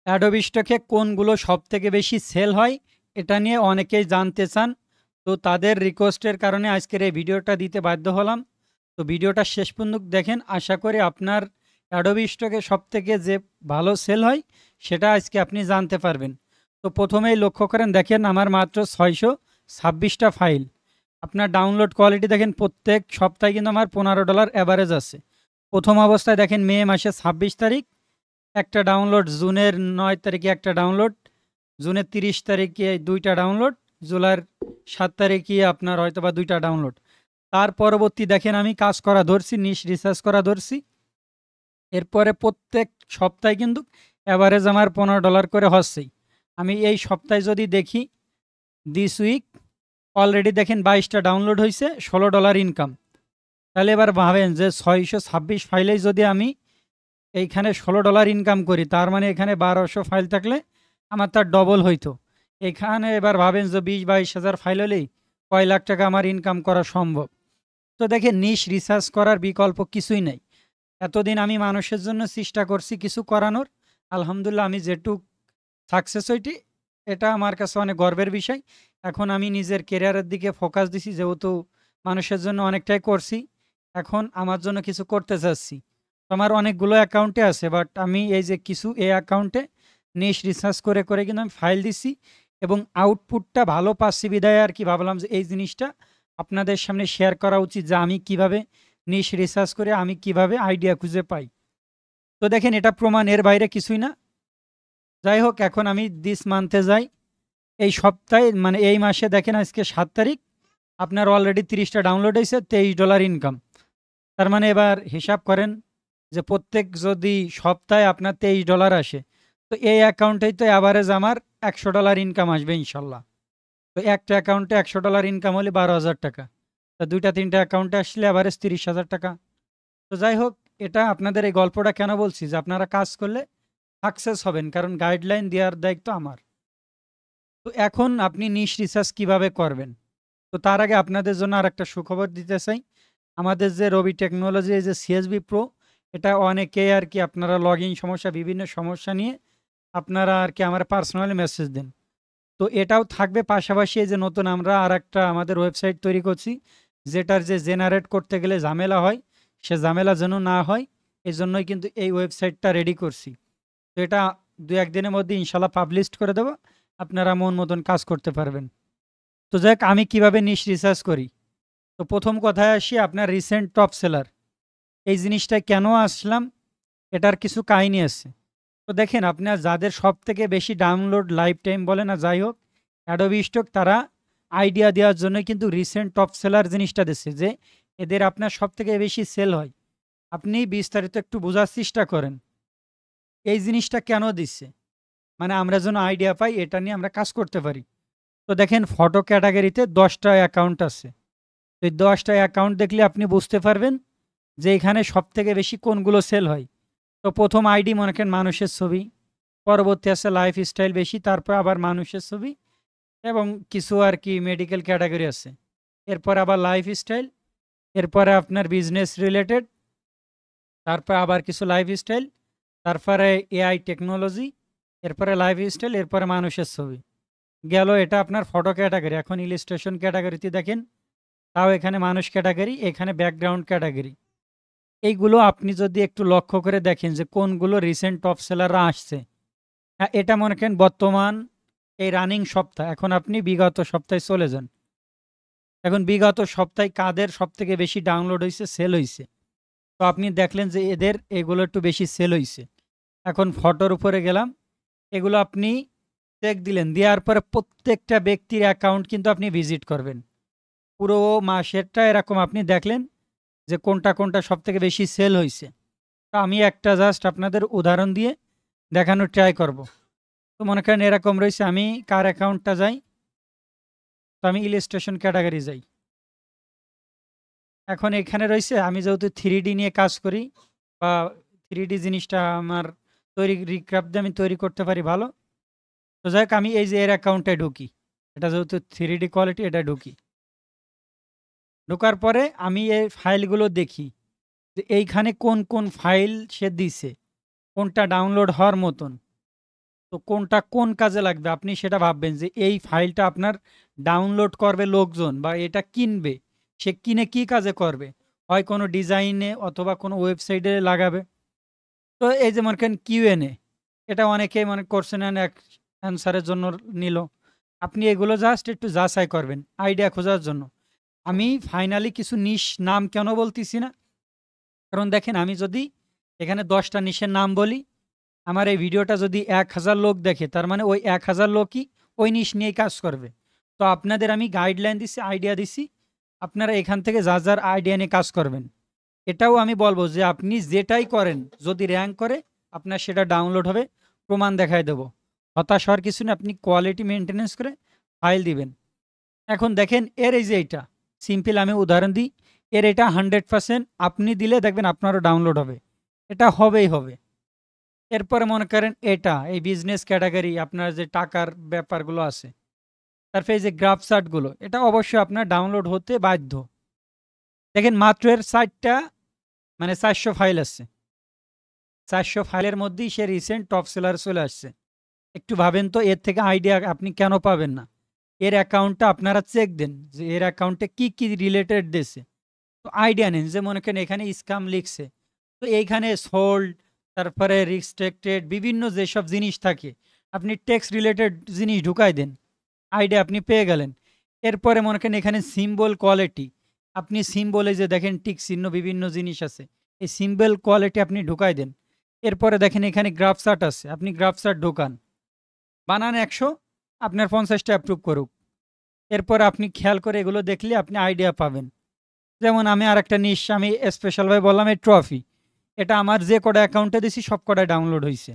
Adobe স্টকে কোনগুলো সবথেকে বেশি সেল হয় এটা নিয়ে অনেকেই জানতে চান। তো তাদের রিকোয়েস্টের কারণে আজকের এই ভিডিওটা দিতে বাধ্য হলাম। তো ভিডিওটা শেষ পর্যন্ত দেখেন, আশা করি আপনার অ্যাডোবি স্টকে সবথেকে যে ভালো সেল হয় সেটা আজকে আপনি জানতে পারবেন। তো প্রথমেই লক্ষ্য করেন, দেখেন আমার মাত্র 626টা ফাইল। আপনার ডাউনলোড কোয়ালিটি দেখেন, প্রত্যেক সপ্তাহে কিন্তু আমার $15 অ্যাভারেজ আছে। প্রথম অবস্থায় দেখেন মে মাসে 26 তারিখ একটা ডাউনলোড, জুনের 9 তারিখে একটা ডাউনলোড, জুনের 30 তারিখে দুইটা ডাউনলোড, জুলাইয়ের 7 তারিখে আপনার হয়তো বা দুইটা ডাউনলোড। তার পরবর্তী দেখেন আমি কাজ করা ধরছি, নিশ রিসার্চ করা ধরছি। এরপরে প্রত্যেক সপ্তাহে কিন্তু অ্যাভারেজ আমার $15 করে হচ্ছেই। আমি এই সপ্তাহে যদি দেখি, দিস উইক অলরেডি দেখেন 22টা ডাউনলোড হয়েছে, $16 ইনকাম। তাহলে এবার ভাবেন যে 626 ফাইলেই যদি আমি এইখানে $16 ইনকাম করি, তার মানে এখানে 1200 ফাইল থাকলে আমার তার ডবল হইতো। এখানে এবার ভাবেন যে 20-22 হাজার ফাইল হলেই কয় লাখ টাকা আমার ইনকাম করা সম্ভব। তো দেখেন, নিশ রিসার্চ করার বিকল্প কিছুই নাই। এতদিন আমি মানুষের জন্য চেষ্টা করছি কিছু করানোর, আলহামদুলিল্লাহ আমি যেটুক সাকসেস হইটি, এটা আমার কাছে অনেক গর্বের বিষয়। এখন আমি নিজের কেরিয়ারের দিকে ফোকাস দিছি, যেহেতু মানুষের জন্য অনেকটাই করছি, এখন আমার জন্য কিছু করতে চাচ্ছি। তো আমার অনেকগুলো অ্যাকাউন্টে আছে, বাট আমি এই যে কিছু এই অ্যাকাউন্টে নিশ রিসার্চ করে করে কিন্তু আমি ফাইল দিছি এবং আউটপুটটা ভালো পাচ্ছি বিধায় আর কি ভাবলাম যে এই জিনিসটা আপনাদের সামনে শেয়ার করা উচিত, যে আমি কিভাবে নিশ রিসার্চ করে আমি কিভাবে আইডিয়া খুঁজে পাই। তো দেখেন, এটা প্রমাণ, এর বাইরে কিছুই না। যাই হোক, এখন আমি দিস মান্থে যাই। এই সপ্তাহে মানে এই মাসে দেখেন আজকে 7 তারিখ, আপনার অলরেডি 30টা ডাউনলোড হয়েছে, $23 ইনকাম। তার মানে এবার হিসাব করেন যে প্রত্যেক যদি সপ্তাহে আপনার $23 আসে, তো এই অ্যাকাউন্টেই তো অ্যাভারেজ আমার $100 ইনকাম আসবে ইনশাল্লাহ। তো একটা অ্যাকাউন্টে $100 ইনকাম হলে 12,000 টাকা। তা দুইটা তিনটা অ্যাকাউন্টে আসলে অ্যাভারেজ 30,000 টাকা। তো যাই হোক, এটা আপনাদের এই গল্পটা কেন বলছি, যে আপনারা কাজ করলে সাকসেস হবেন, কারণ গাইডলাইন দেওয়ার দায়িত্ব আমার। তো এখন আপনি নিশ রিসার্চ কিভাবে করবেন, তো তার আগে আপনাদের জন্য আর একটা সুখবর দিতে চাই। আমাদের যে রবি টেকনোলজি, এই যে সিএসবি প্রো, এটা অনেকেই আর কি আপনারা লগ ইন সমস্যা, বিভিন্ন সমস্যা নিয়ে আপনারা আর কি আমার পার্সোনালি মেসেজ দেন। তো এটাও থাকবে, পাশাপাশি এই যে নতুন আমরা আর একটা আমাদের ওয়েবসাইট তৈরি করছি, যেটার যে জেনারেট করতে গেলে ঝামেলা হয়, সে ঝামেলা যেন না হয়, এই জন্যই কিন্তু এই ওয়েবসাইটটা রেডি করছি। তো এটা 2-1 দিনের মধ্যে ইনশাল্লাহ পাবলিশ করে দেবো, আপনারা মন মতন কাজ করতে পারবেন। তো যাক, আমি কিভাবে নিশ রিসার্চ করি। তো প্রথম কথায় আসি, আপনার রিসেন্ট টপ সেলার এই জিনিসটা কেন আসলাম, এটার কিছু কাহিনী আছে। তো দেখেন, আপনার যাদের সব থেকে বেশি ডাউনলোড লাইফ টাইম বলে না, যাই হোক, অ্যাডোবি স্টক তারা আইডিয়া দেওয়ার জন্য কিন্তু রিসেন্ট টপ সেলার জিনিসটা দিচ্ছে, যে এদের আপনার সব থেকে বেশি সেল হয়। আপনি বিস্তারিত একটু বোঝার চেষ্টা করেন এই জিনিসটা কেন দিচ্ছে, মানে আমরা যেন আইডিয়া পাই, এটা নিয়ে আমরা কাজ করতে পারি। তো দেখেন, ফটো ক্যাটাগরিতে 10টা অ্যাকাউন্ট আছে। তো এই 10টা অ্যাকাউন্ট দেখলে আপনি বুঝতে পারবেন যে এখানে সব থেকে বেশি কোনগুলো সেল হয়। তো প্রথম আইডি মনে করেন মানুষের ছবি, পরবর্তী আছে লাইফস্টাইল বেশি, তারপর আবার মানুষের ছবি, এবং কিছু আর কি মেডিকেল ক্যাটাগরি আছে। এরপর আবার লাইফস্টাইল, এরপরে আপনার বিজনেস রিলেটেড, তারপর আবার কিছু লাইফস্টাইল, তারপরে এআই টেকনোলজি, এরপরে লাইফস্টাইল, এরপরে মানুষের ছবি গেল। এটা আপনার ফটো ক্যাটাগরি। এখন ইলিস্ট্রেশন ক্যাটাগরিতে দেখেন, তাও এখানে মানুষ ক্যাটাগরি, এখানে ব্যাকগ্রাউন্ড ক্যাটাগরি। এইগুলো আপনি যদি একটু লক্ষ্য করে দেখেন যে কোনগুলো রিসেন্ট টপ সেলাররা আসছে। হ্যাঁ, এটা মনে করেন বর্তমান এই রানিং সপ্তাহ। এখন আপনি বিগত সপ্তাহে চলে যান, এখন বিগত সপ্তাহে কাদের সব থেকে বেশি ডাউনলোড হয়েছে, সেল হয়েছে। তো আপনি দেখলেন যে এদের এগুলো একটু বেশি সেল হয়েছে। এখন ফটোর উপরে গেলাম, এগুলো আপনি চেক দিলেন, দেওয়ার পরে প্রত্যেকটা ব্যক্তির অ্যাকাউন্ট কিন্তু আপনি ভিজিট করবেন, পুরো মাসেরটা এরকম আপনি দেখলেন যে কোনটা কোনটা সব থেকে বেশি সেল হয়েছে। তো আমি একটা জাস্ট আপনাদের উদাহরণ দিয়ে দেখানোর ট্রাই করব। তো মনে করেন এরকম রয়েছে, আমি কার অ্যাকাউন্টটা যাই, তো আমি ইলিস্ট্রেশন ক্যাটাগরি যাই। এখন এখানে রয়েছে, আমি যেহেতু 3D নিয়ে কাজ করি, বা 3D জিনিসটা আমার তৈরি রিক্রাফট দিয়ে আমি তৈরি করতে পারি ভালো। তো যাই হোক, আমি এই যে এর অ্যাকাউন্টে ঢুকি, এটা যেহেতু 3D কোয়ালিটি, এটা ঢুকি। ঢোকার পরে আমি এই ফাইলগুলো দেখি যে এইখানে কোন কোন ফাইল সে দিছে, কোনটা ডাউনলোড হওয়ার মতন। তো কোনটা কোন কাজে লাগবে আপনি সেটা ভাববেন যে এই ফাইলটা আপনার ডাউনলোড করবে লোকজন বা এটা কিনবে, সে কিনে কি কাজে করবে, হয় কোনো ডিজাইনে অথবা কোনো ওয়েবসাইটে লাগাবে। তো এই যে মনে করেন কিউএনএ, এটা অনেকে মনে কোশ্চেন অ্যান্ড অ্যান্সারের জন্য নিল। আপনি এগুলো জাস্ট একটু যাচাই করবেন আইডিয়া খোঁজার জন্য। আমি ফাইনালি কিছু নিশ নাম কেন বলতেছি না, কারণ দেখেন আমি যদি এখানে 10টা নিশের নাম বলি, আমার এই ভিডিওটা যদি 1000 লোক দেখে, তার মানে ওই 1000 লোকই ওই নিশ নিয়েই কাজ করবে। তো আপনাদের আমি গাইডলাইন দিছি, আইডিয়া দিছি, আপনারা এখান থেকে যা যার আইডিয়া নিয়ে কাজ করবেন। এটাও আমি বলবো যে আপনি যেটাই করেন যদি র্যাঙ্ক করে আপনার সেটা ডাউনলোড হবে, প্রমাণ দেখায় দেবো। হতাশ হওয়ার কিছু না, আপনি কোয়ালিটি মেনটেনেন্স করে ফাইল দিবেন। এখন দেখেন এর এই যে এইটা সিম্পল আমি উদাহরণ দিই, এর এটা 100% আপনি দিলে দেখবেন আপনারও ডাউনলোড হবে, এটা হবেই হবে। এরপরে মনে করেন এটা এই বিজনেস ক্যাটাগরি আপনার যে টাকার ব্যাপারগুলো আছে, তারপরে এই যে গ্রাফ চার্টগুলো, এটা অবশ্যই আপনার ডাউনলোড হতে বাধ্য। দেখেন মাত্র এর 4টা মানে 400 ফাইল আছে, 400 ফাইলের মধ্যেই সে রিসেন্ট টপ সেলার চলে আসছে। একটু ভাবেন তো এর থেকে আইডিয়া আপনি কেন পাবেন না? এর অ্যাকাউন্টটা আপনারা চেক দেন যে এর অ্যাকাউন্টে কি কি রিলেটেড দিয়েছে, তো আইডিয়া নেন। যে মনে করেন এখানে স্ক্যাম লিখছে, তো এইখানে সোল্ড, তারপরে রিস্ট্রিক্টেড বিভিন্ন যেসব জিনিস থাকে আপনি টেক্সট রিলেটেড জিনিস ঢুকাই দেন, আইডিয়া আপনি পেয়ে গেলেন। এরপরে মনে করেন এখানে সিম্বল কোয়ালিটি, আপনি সিম্বলে যে দেখেন টিক চিহ্ন বিভিন্ন জিনিস আছে, এই সিম্বল কোয়ালিটি আপনি ঢুকাই দেন। এরপরে দেখেন এখানে গ্রাফ চার্ট আছে, আপনি গ্রাফ চার্ট ঢোকান, বানান 100, আপনার 50টা অ্যাপ্রুভ করুক। এরপর আপনি খেয়াল করে এগুলো দেখলে আপনি আইডিয়া পাবেন। যেমন আমি আরেকটা নিশ আমি স্পেশালভাবে বললাম এই ট্রফি, এটা আমার যে কটা অ্যাকাউন্টে দিছি সব কটায় ডাউনলোড হয়েছে।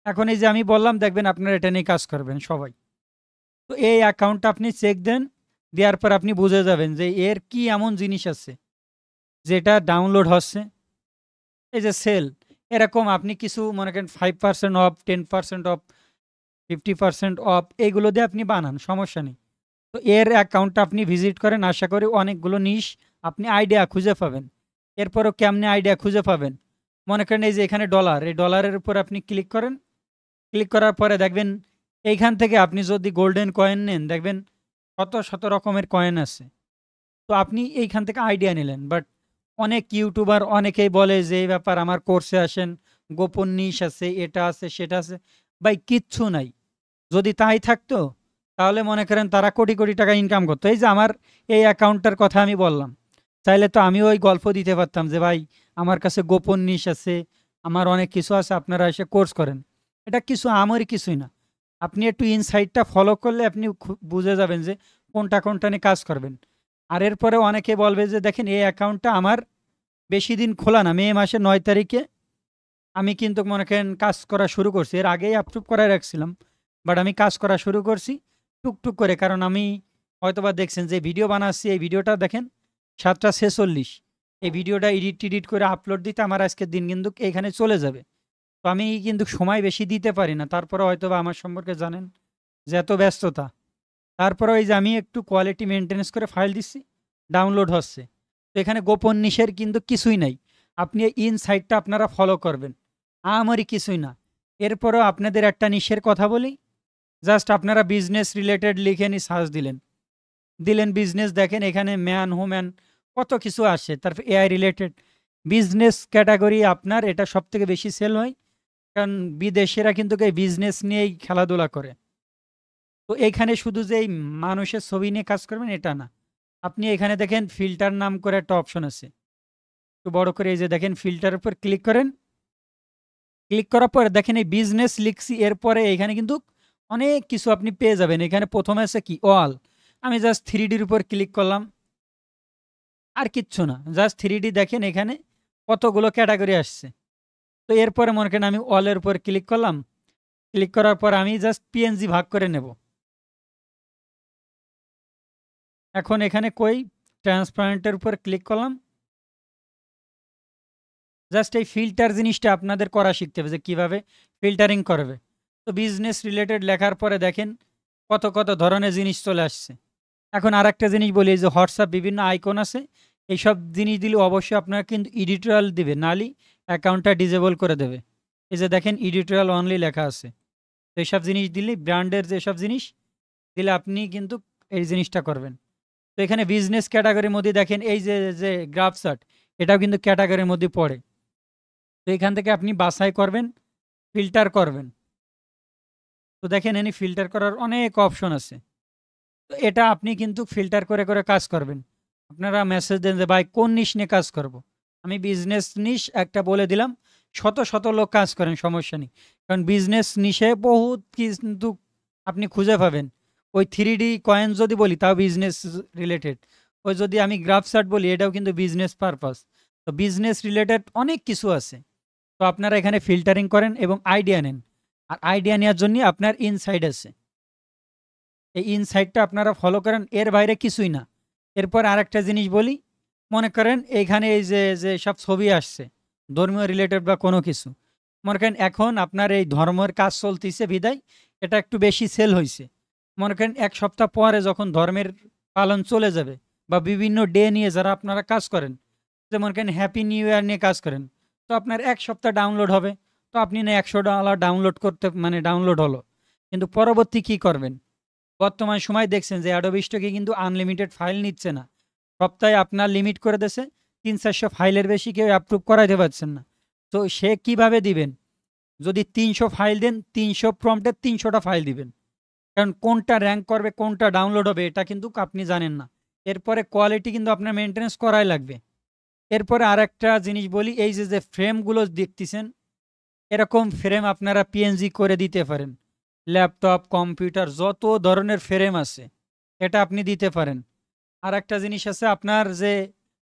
এখন এই যে আমি বললাম দেখবেন আপনারা এটা নিয়ে কাজ করবেন সবাই। তো এই অ্যাকাউন্টটা আপনি চেক দেন, দেওয়ার পর আপনি বুঝে যাবেন যে এর কি এমন জিনিস আছে যেটা ডাউনলোড হচ্ছে। এই যে সেল, এরকম আপনি কিছু মনে করেন 5% অফ, 10% অফ, 50% অফ, এইগুলো দিয়ে আপনি বানান, সমস্যা নেই। তো এর অ্যাকাউন্টটা আপনি ভিজিট করেন, আশা করি অনেকগুলো নিশ আপনি আইডিয়া খুঁজে পাবেন। এরপরও কেমনে আইডিয়া খুঁজে পাবেন, মনে করেন এই যে এখানে ডলার, এই ডলারের উপর আপনি ক্লিক করেন, ক্লিক করার পরে দেখবেন এইখান থেকে আপনি যদি গোল্ডেন কয়েন নেন দেখবেন শত শত রকমের কয়েন আছে। তো আপনি এইখান থেকে আইডিয়া নিলেন, বাট অনেক ইউটিউবার অনেকেই বলে যে এই ব্যাপার আমার কোর্সে আসেন, গোপন নিশ আছে, এটা আছে সেটা আছে, ভাই কিচ্ছু নাই। যদি তাই থাকতো তাহলে মনে করেন তারা কোটি কোটি টাকা ইনকাম করতো। এই যে আমার এই অ্যাকাউন্টটার কথা আমি বললাম, চাইলে তো আমি ওই গল্প দিতে পারতাম যে ভাই আমার কাছে গোপন নিশ আছে, আমার অনেক কিছু আছে, আপনারা এসে কোর্স করেন। এটা কিছু আমারই কিছুই না, আপনি একটু ইনসাইটটা ফলো করলে আপনি বুঝে যাবেন যে কোনটা কোনটা নিয়ে কাজ করবেন। আর এরপরে অনেকে বলবে যে দেখেন এই অ্যাকাউন্টটা আমার বেশি দিন খোলা না, মে মাসের 9 তারিখে আমি কিন্তু মনে করেন কাজ করা শুরু করছি, এর আগেই অ্যাপ্রুভ করাই রাখছিলাম, বাট আমি কাজ করা শুরু করছি টুকটুক করে। কারণ আমি হয়তোবা দেখছেন যে ভিডিও বানাচ্ছি, এই ভিডিওটা দেখেন 7টা 46, এই ভিডিওটা এডিট করে আপলোড দিতে আমার আজকের দিন কিন্তু এইখানে চলে যাবে। তো আমি কিন্তু সময় বেশি দিতে পারি না, তারপরে হয়তোবা আমার সম্পর্কে জানেন যে এত ব্যস্ততা। তারপরে ওই যে আমি একটু কোয়ালিটি মেনটেনেন্স করে ফাইল দিচ্ছি, ডাউনলোড হচ্ছে। তো এখানে গোপন নিশের কিন্তু কিছুই নাই, আপনি ইনসাইটটা আপনারা ফলো করবেন, আমারই কিছুই না। এরপরও আপনাদের একটা নিশের কথা বলি, জাস্ট আপনারা বিজনেস রিলেটেড লিখে নি সার্চ দিলেন, বিজনেস, দেখেন এখানে ম্যান হোম্যান কত কিছু আসে। তারপর এআই রিলেটেড বিজনেস ক্যাটাগরি আপনার এটা সব থেকে বেশি সেল হয়, কারণ বিদেশিরা কিন্তু এই বিজনেস নিয়েই খেলাধুলা করে। তো এইখানে শুধু যে এই মানুষের ছবি নিয়ে কাজ করবেন এটা না, আপনি এখানে দেখেন ফিল্টার নাম করে একটা অপশন আছে, একটু বড় করে এই যে দেখেন ফিল্টার উপর ক্লিক করেন, ক্লিক করার পরে দেখেন এই বিজনেস লিখছি, এরপরে এখানে কিন্তু অনেক কিছু আপনি পেয়ে যাবেন। এখানে প্রথমে আছে কি অল, আমি জাস্ট 3Dর উপর ক্লিক করলাম, আর কিচ্ছু না, জাস্ট 3D দেখেন এখানে কতগুলো ক্যাটাগরি আসছে। তো এরপরে মনে করেন আমি অলের উপর ক্লিক করলাম, ক্লিক করার পর আমি জাস্ট পিএনজি ভাগ করে নেব। এখন এখানে কই ট্রান্সপারেন্টের উপর ক্লিক করলাম, জাস্ট এই ফিল্টার জিনিসটা আপনাদের করা শিখতে হবে যে কীভাবে ফিল্টারিং করবে। তো বিজনেস রিলেটেড লেখার পরে দেখেন কত কত ধরনের জিনিস চলে আসছে। এখন আর একটা জিনিস বলি, এই যে হোয়াটসঅ্যাপ বিভিন্ন আইকন আছে, এইসব জিনিস দিলে অবশ্যই আপনারা কিন্তু এডিটোরিয়াল দিবে, নালি অ্যাকাউন্টটা ডিজেবল করে দেবে। এই যে দেখেন এডিটোরিয়াল অনলি লেখা আছে, তো এইসব জিনিস দিলে ব্র্যান্ডের যেসব জিনিস দিলে আপনি কিন্তু এই জিনিসটা করবেন। তো এখানে বিজনেস ক্যাটাগরির মধ্যে দেখেন এই যে গ্রাফ চার্ট, এটাও কিন্তু ক্যাটাগরির মধ্যে পড়ে। তো এখান থেকে আপনি বাছাই করবেন, ফিল্টার করবেন। তো দেখেন এখানে ফিল্টার করার অনেক অপশন আছে। তো এটা আপনি কিন্তু ফিল্টার করে করে কাজ করবেন। আপনারা মেসেজ দেন যে ভাই কোন নিশ নিয়ে কাজ করব। আমি বিজনেস নিশ একটা বলে দিলাম, শত শত লোক কাজ করেন, সমস্যা নেই। কারণ বিজনেস নিশে বহুত কিন্তু আপনি খুঁজে পাবেন। ওই 3D কয়েন যদি বলি তাও বিজনেস রিলেটেড। ওই যদি আমি গ্রাফ চার্ট বলি এটাও কিন্তু বিজনেস পারপাস। তো বিজনেস রিলেটেড অনেক কিছু আছে। তো আপনারা এখানে ফিল্টারিং করেন এবং আইডিয়া নেন। আর আইডিয়া নেওয়ার জন্য আপনার ইনসাইড আছে, এই ইনসাইটটা আপনারা ফলো করেন, এর বাইরে কিছুই না। এরপর আরেকটা জিনিস বলি, মনে করেন এইখানে এই যে যে সব ছবি আসছে ধর্মীয় রিলেটেড বা কোনো কিছু, মনে করেন এখন আপনার এই ধর্মের কাজ চলতেছে বিদায় এটা একটু বেশি সেল হয়েছে। মনে করেন এক সপ্তাহ পরে যখন ধর্মের পালন চলে যাবে বা বিভিন্ন ডে নিয়ে যারা আপনারা কাজ করেন, যে মনে করেন হ্যাপি নিউ ইয়ার নিয়ে কাজ করেন, তো আপনার এক সপ্তাহ ডাউনলোড হবে। তো আপনি না $100 ডাউনলোড করতে মানে ডাউনলোড হলো, কিন্তু পরবর্তী কি করবেন? বর্তমান সময় দেখছেন যে অ্যাডোবি স্টকে কিন্তু আনলিমিটেড ফাইল নিচ্ছে না। সপ্তাহে আপনার লিমিট করে দিয়েছে, 300-400 ফাইলের বেশি কেউ অ্যাপ্রুভ করাইতে পারছেন না। তো সে কিভাবে দিবেন? যদি 300 ফাইল দেন, 300 প্রম্পটের 300টা ফাইল দিবেন। কারণ কোনটা র্যাঙ্ক করবে, কোনটা ডাউনলোড হবে এটা কিন্তু আপনি জানেন না। এরপরে কোয়ালিটি কিন্তু আপনার মেনটেন্যান্স করাই লাগবে। এরপরে আরেকটা জিনিস বলি, এই যে ফ্রেমগুলো দেখতেছেন, এরকম ফ্রেম আপনারা পিএনজি করে দিতে পারেন। ল্যাপটপ, কম্পিউটার যত ধরনের ফ্রেম আছে এটা আপনি দিতে পারেন। আর একটা জিনিস আছে আপনার যে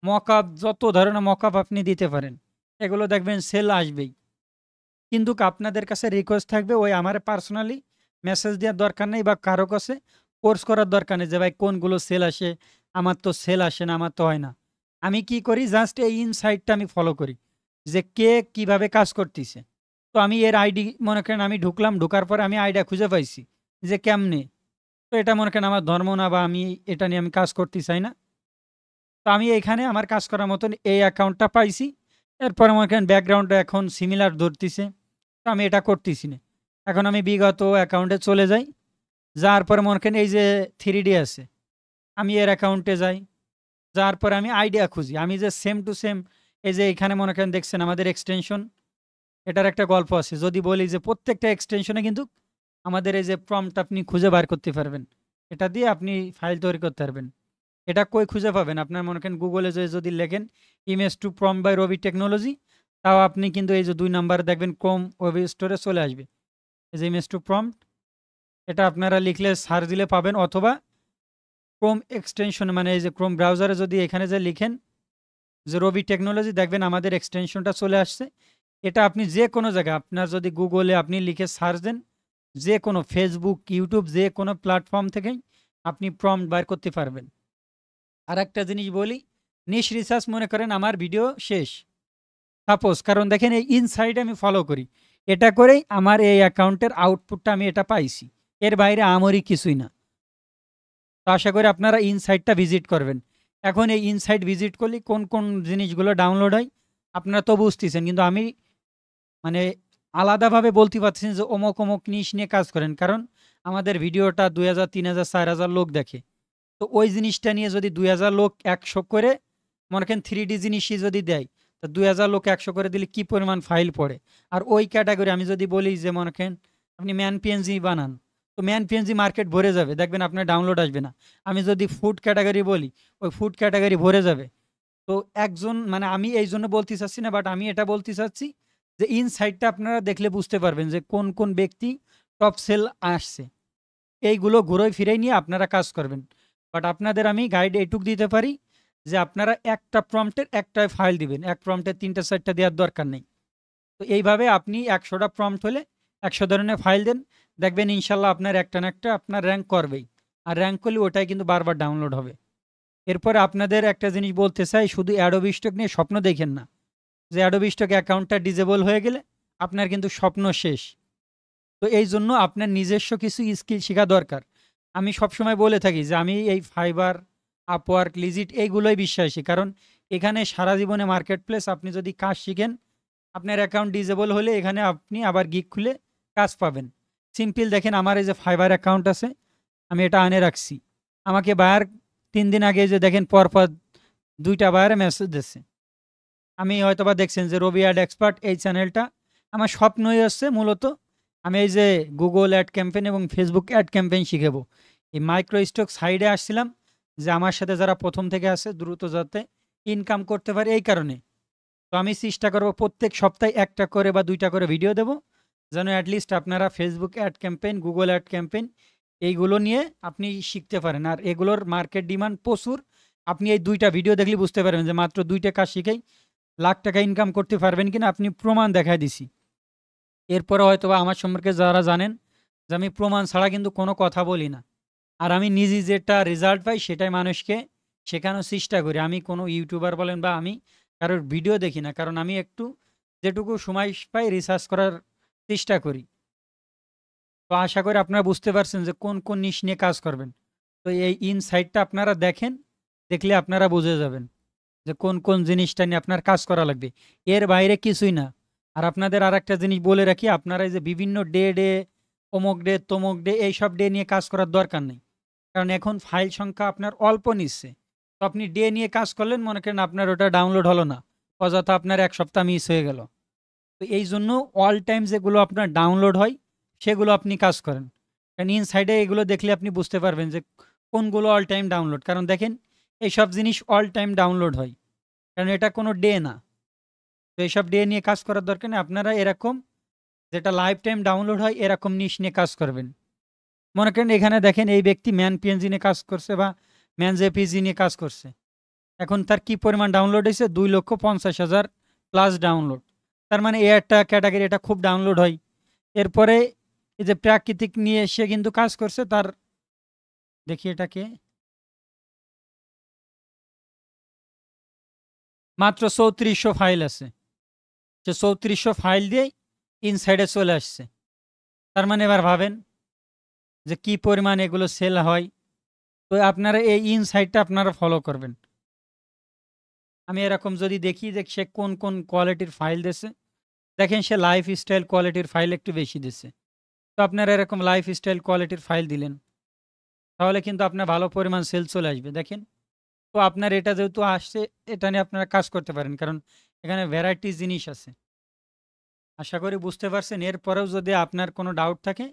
মকআপ, যত ধরনের মকআপ আপনি দিতে পারেন, এগুলো দেখবেন সেল আসবেই। কিন্তু আপনাদের কাছে রিকোয়েস্ট থাকবে, ওই আমার পার্সোনালি মেসেজ দেওয়ার দরকার নেই বা কারো কাছে কোর্স করার দরকার নেই যে ভাই কোনগুলো সেল আসে, আমার তো সেল আসে না, আমার তো হয় না। আমি কি করি, জাস্ট এই ইনসাইটটা আমি ফলো করি যে কে কিভাবে কাজ করতেছে। তো আমি এর আইডি মনে করেন আমি ঢুকলাম, ঢোকার পরে আমি আইডিয়া খুঁজে পাইছি যে কেমনে। তো এটা মনে করেন আমার ধর্ম না বা আমি এটা নিয়ে আমি কাজ করতে চাই না। তো আমি এখানে আমার কাজ করার মতন এই অ্যাকাউন্টটা পাইছি। এরপরে মনে করেন ব্যাকগ্রাউন্ডটা এখন সিমিলার ধরতেছে, তো আমি এটা করতেছি না। এখন আমি বিগত অ্যাকাউন্টে চলে যাই, যার পরে মনে করেন এই যে 3D আছে, আমি এর অ্যাকাউন্টে যাই, যার পরে আমি আইডিয়া খুঁজি। আমি যে সেম টু সেম এই যে এখানে মনে করেন দেখছেন আমাদের এক্সটেনশন, এটার একটা গল্প আছে। যদি বলি যে প্রত্যেকটা এক্সটেনশনে কিন্তু আমাদের এই যে প্রম্পট আপনি খুঁজে বার করতে পারবেন, এটা দিয়ে আপনি ফাইল তৈরি করতে পারবেন। এটা কই খুঁজে পাবেন? আপনার মনে করেন গুগলে যে যদি লেখেন image to prompt by Robi technology, তাও আপনি কিন্তু এই যে 2 নাম্বার দেখবেন ক্রোম ওয়েব স্টোরে চলে আসবে। এই যে ইমেজ টু প্রম্পট, এটা আপনারা লিখলে সার্চ দিলে পাবেন, অথবা ক্রোম এক্সটেনশন মানে এই যে ক্রোম ব্রাউজারে যদি এখানে যে লিখেন যে রবি টেকনোলজি, দেখবেন আমাদের এক্সটেনশনটা চলে আসছে। এটা আপনি যে কোনো জায়গায় আপনার যদি গুগলে আপনি লিখে সার্চ দেন, যে কোনো ফেসবুক, ইউটিউব, যে কোনো প্ল্যাটফর্ম থেকেই আপনি প্রম্পট বার করতে পারবেন। আর একটা জিনিস বলি, নিশ রিসার্চ মনে করেন আমার ভিডিও শেষ, সাপোজ, কারণ দেখেন এই ইনসাইড আমি ফলো করি, এটা করেই আমার এই অ্যাকাউন্টের আউটপুটটা আমি এটা পাইছি। এর বাইরে আমারই কিছুই না। তো আশা করি আপনারা ইনসাইটটা ভিজিট করবেন। এখন এই ইনসাইট ভিজিট করলে কোন কোন জিনিসগুলো ডাউনলোড হয় আপনারা তো বুঝতেছেন, কিন্তু আমি মানে আলাদাভাবে বলতে পারছি না যে অমুক অমুক নিশ নিয়ে কাজ করেন, কারণ আমাদের ভিডিওটা 2000, 3000, 4000 লোক দেখে। তো ওই জিনিসটা নিয়ে যদি 2000 লোক 100 করে মনে করেন 3D জিনিসই যদি দেয়, তো 2000 লোক 100 করে দিলে কি পরিমাণ ফাইল পড়ে। আর ওই ক্যাটাগরি আমি যদি বলি যে মনে করেন আপনি ম্যান পিএনজি বানান, তো ম্যান পিএনজি মার্কেট ভরে যাবে, দেখবেন আপনার ডাউনলোড আসবে না। আমি যদি ফুড ক্যাটাগরি বলি, ওই ফুড ক্যাটাগরি ভরে যাবে। তো একজন মানে আমি এই জন্য বলতে চাচ্ছি না, বাট আমি এটা বলতে চাচ্ছি যে ইনসাইটটা আপনারা দেখলে বুঝতে পারবেন যে কোন কোন ব্যক্তি টপ সেল আসছে। এইগুলো ঘুরোয় ফিরে নিয়ে আপনারা কাজ করবেন। বাট আপনাদের আমি গাইড এইটুক দিতে পারি যে আপনারা একটা প্রম্পটের একটাই ফাইল দিবেন, এক প্রম্পটের 3টা 4টা দেওয়ার দরকার নেই। তো এইভাবে আপনি 100টা প্রম্পট হলে 100 ধরনের ফাইল দেন, দেখবেন ইনশাল্লাহ আপনার একটা না একটা আপনার র্যাঙ্ক করবেই। আর র্যাঙ্ক করলে ওটাই কিন্তু বারবার ডাউনলোড হবে। এরপরে আপনাদের একটা জিনিস বলতে চাই, শুধু অ্যাডোবি স্টক নিয়ে স্বপ্ন দেখেন না যে অ্যাডোবি স্টক অ্যাকাউন্টটা ডিজেবল হয়ে গেলে আপনার কিন্তু স্বপ্ন শেষ। তো এই জন্য আপনার নিজস্ব কিছু স্কিল শেখা দরকার। আমি সবসময় বলে থাকি যে আমি এই ফাইবার, আপওয়ার্ক, লিজিট এইগুলোই বিশ্বাসী, কারণ এখানে সারা জীবনে মার্কেট প্লেস। আপনি যদি কাজ শিখেন, আপনার অ্যাকাউন্ট ডিজেবল হলে এখানে আপনি আবার গিগ খুলে কাজ পাবেন। সিম্পল দেখেন আমার এই যে ফাইবার অ্যাকাউন্ট আছে, আমি এটা আনে রাখছি। আমাকে বায়ার 3 দিন আগে যে দেখেন পরপর 2টা বায়ারে মেসেজ দিচ্ছে। আমি হয়তোবা দেখছেন যে রবি অ্যাড এক্সপার্ট এই চ্যানেলটা আমার স্বপ্নই হচ্ছে মূলত আমি এই যে গুগল অ্যাড ক্যাম্পেইন এবং ফেসবুক অ্যাড ক্যাম্পেইন শিখাবো। এই মাইক্রো স্টক সাইডে আসছিলাম যে আমার সাথে যারা প্রথম থেকে আছে দ্রুত যাতে ইনকাম করতে পারে এই কারণে। তো আমি চেষ্টা করব প্রত্যেক সপ্তাহে 1টা করে বা 2টা করে ভিডিও দেব, যেন অ্যাটলিস্ট আপনারা Facebook ad campaign, Google ad campaign এইগুলো নিয়ে আপনি শিখতে পারেন। আর এগুলোর মার্কেট ডিমান্ড প্রচুর। আপনি এই 2টা ভিডিও দেখলে বুঝতে পারবেন যে মাত্র 2টা কাজ শিখেই লাখ টাকা ইনকাম করতে পারবেন কিনা আপনি প্রমাণ দেখায় দিছি। এরপরে হয়তোবা আমার সম্পর্কে যারা জানেন যে আমি প্রমাণ ছাড়া কিন্তু কোনো কথা বলি না। আর আমি নিজে যেটা রেজাল্ট পাই সেটাই মানুষকে শেখানোর চেষ্টা করি। আমি কোনো ইউটিউবার বলেন বা আমি কারোর ভিডিও দেখি না। কারণ আমি একটু যেটুকু সময় পাই রিসার্চ করার চেষ্টা করি। তো আশা করি আপনারা বুঝতে পারছেন যে কোন নিশ নিয়ে কাজ করবেন। তো এই ইনসাইটটা আপনারা দেখেন, দেখলে আপনারা বুঝে যাবেন যে কোন জিনিসটা নিয়ে আপনার কাজ করা লাগবে। এর বাইরে কিছুই না। আর আপনাদের আরেকটা জিনিস বলে রাখি, আপনারা এই যে বিভিন্ন ডে অমুক ডে, তমুক ডে এইসব ডে নিয়ে কাজ করার দরকার নেই। কারণ এখন ফাইল সংখ্যা আপনার অল্প নিচ্ছে। তো আপনি ডে নিয়ে কাজ করলেন, মনে করেন আপনার ওটা ডাউনলোড হলো না। অযথা আপনার 1 সপ্তাহ মিস হয়ে গেল। তো এই জন্য অল টাইম যেগুলো আপনার ডাউনলোড হয় সেগুলো আপনি কাজ করেন। কারণ ইনসাইডে এগুলো দেখলে আপনি বুঝতে পারবেন যে কোনগুলো অল টাইম ডাউনলোড। কারণ দেখেন এইসব জিনিস অল টাইম ডাউনলোড হয়। কারণ এটা কোনো ডে না। তো এইসব ডে নিয়ে কাজ করার দরকার নেই। আপনারা এরকম যেটা লাইফ টাইম ডাউনলোড হয় এরকম নিশ নিয়ে কাজ করবেন। মনে করেন এখানে দেখেন এই ব্যক্তি ম্যান পিএনজি নিয়ে কাজ করছে বা ম্যান জেপিজি নিয়ে কাজ করছে। এখন তার কি পরিমাণ ডাউনলোড হয়েছে? 2,50,000 প্লাস ডাউনলোড। তার মানে এই একটা ক্যাটাগরি, এটা খুব ডাউনলোড হয়। এরপরে এই যে প্রাকৃতিক নিয়ে সে কিন্তু কাজ করছে, তার দেখি এটাকে মাত্র 3400 ফাইল আছে। সে 3400 ফাইল দিয়ে ইনসাইডে চলে আসছে। তার মানে এবার ভাবেন যে কি পরিমাণ এগুলো সেল হয়। তো আপনারা এই ইনসাইটটা আপনারা ফলো করবেন। আমি এরকম যদি দেখি যে সে কোন কোয়ালিটির ফাইল দিছে, দেখেন সে লাইফ স্টাইল কোয়ালিটির ফাইল একটু বেশি দিছে। তো আপনারা এরকম লাইফ স্টাইল কোয়ালিটির ফাইল দিলেন, তাহলে কিন্তু আপনার ভালো পরিমাণ সেল চলে আসবে। দেখেন, তো আপনার এটা যেহেতু আসছে, এটা নিয়ে আপনারা কাজ করতে পারেন। কারণ এখানে ভ্যারাইটি জিনিস আছে। আশা করি বুঝতে পারছেন। এরপরেও যদি আপনার কোনো ডাউট থাকে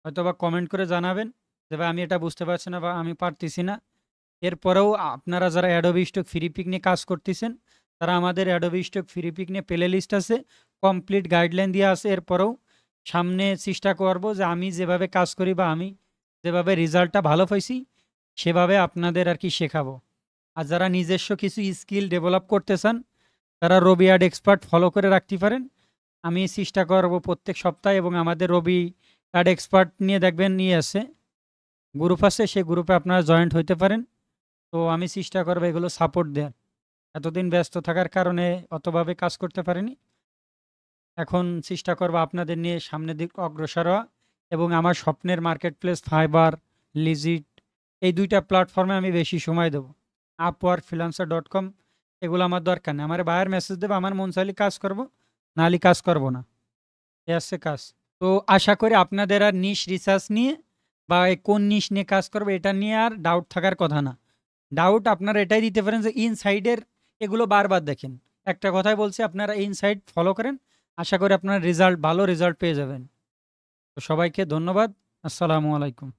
হয়তোবা কমেন্ট করে জানাবেন যে ভাই আমি এটা বুঝতে পারছি না বা আমি পারতেছি না। এরপরেও আপনারা যারা অ্যাডোবি স্টক ফ্রি পিক নিয়ে কাজ করতেছেন, তারা আমাদের অ্যাডোবি স্টক ফ্রি পিক নিয়ে প্লে লিস্ট আছে, কমপ্লিট গাইডলাইন দেওয়া আছে। এরপরেও সামনে চেষ্টা করব যে আমি যেভাবে কাজ করি বা আমি যেভাবে রেজাল্টটা ভালো পাইছি সেভাবে আপনাদের আর কি শেখাবো। আর যারা নিজস্ব কিছু স্কিল ডেভেলপ করতে চান তারা রবি অ্যাড এক্সপার্ট ফলো করে রাখতে পারেন। আমি চেষ্টা করব প্রত্যেক সপ্তাহে, এবং আমাদের রবি অ্যাড এক্সপার্ট নিয়ে দেখবেন নিয়ে আছে, গ্রুপ আছে, সেই গ্রুপে আপনারা জয়েন্ট হইতে পারেন। তো আমি চেষ্টা করবো এগুলো সাপোর্ট দেওয়ার। এতদিন ব্যস্ত থাকার কারণে অতভাবে কাজ করতে পারিনি। এখন চেষ্টা করবো আপনাদের নিয়ে সামনের দিক অগ্রসর হওয়া, এবং আমার স্বপ্নের মার্কেট প্লেস ফাইবার, লিজিট এই 2টা প্ল্যাটফর্মে আমি বেশি সময় দেবো। আপওয়ার্ক, ফ্রিল্যান্সার.com এগুলো আমার দরকার নেই। আমার বায়ার মেসেজ দেবে, আমার মন চাইলে কাজ করব, নাহলে কাজ করব না। এ আছে কাজ। তো আশা করি আপনাদের আর নিশ রিসার্চ নিয়ে বা কোন নিশ নিয়ে কাজ করবে এটা নিয়ে আর ডাউট থাকার কথা না। ডাউট আপনারা এটাই দিতে পারেন যে ইনসাইডের এগুলো বারবার দেখেন। একটা কথাই বলছি, আপনারা ইনসাইড ফলো করেন, আশা করি আপনার রেজাল্ট ভালো রেজাল্ট পেয়ে যাবেন। তো সবাইকে ধন্যবাদ। আসসালামু আলাইকুম।